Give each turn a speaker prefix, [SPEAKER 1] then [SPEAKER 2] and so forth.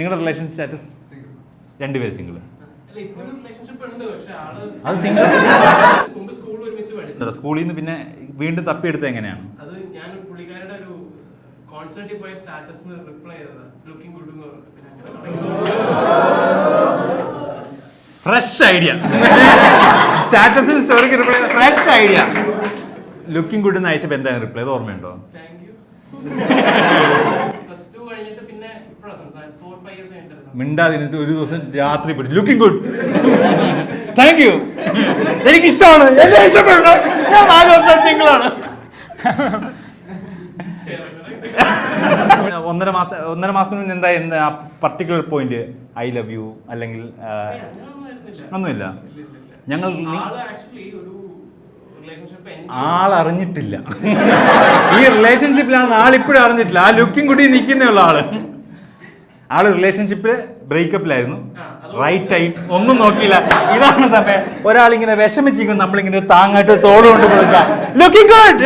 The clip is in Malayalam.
[SPEAKER 1] നിങ്ങളുടെ റിലേഷൻ സ്റ്റാറ്റസ്? രണ്ടുപേരും സിംഗിൾ. അത് സിംഗിൾ. സ്കൂളിൽ നിന്ന് പിന്നെ വീണ്ടും തപ്പിയെടുത്ത് എങ്ങനെയാണ്? Fresh idea. സ്റ്റാറ്റസിൽ സ്റ്റോറിക്ക് റിപ്ലൈ ചെയ്ത ഫ്രഷ് ഐഡിയ. ലുക്കിംഗ് ഗുഡ് എന്ന് അയച്ചപ്പോൾ എന്തായാലും റിപ്ലൈ ചെയ്ത് ഓർമ്മയുണ്ടോ? മിണ്ടാതിരുന്നിട്ട് ഒരു ദിവസം രാത്രി പോയി ലുക്കിംഗ് ഗുഡ്, താങ്ക് യു, എനിക്ക് ഇഷ്ടമാണ്, എന്നെ ഇഷ്ടപ്പെടണം, ഞാൻ 4 വർഷം സിംഗിളാണ്. 1.5 മാസം മുന്നേ എന്താ particular point I love you അല്ലെങ്കിൽ ഒന്നുമില്ല? ഞങ്ങൾ ആളറിഞ്ഞിട്ടില്ല. ഈ റിലേഷൻഷിപ്പിലാണ് ആളിപ്പോഴും അറിഞ്ഞിട്ടില്ല. ആ ലുക്കിംഗ് കൂടി നിൽക്കുന്നയുള്ള ആള് റിലേഷൻഷിപ്പ് ബ്രേക്കപ്പിലായിരുന്നു. റൈറ്റ് ടൈം ഒന്നും നോക്കിയില്ല. ഇതാണ് സമയം. ഒരാളിങ്ങനെ വിഷമിച്ചിരിക്കും, നമ്മളിങ്ങനെ താങ്ങായിട്ട് തോട് കൊണ്ട് കൊടുക്കാം. Looking good.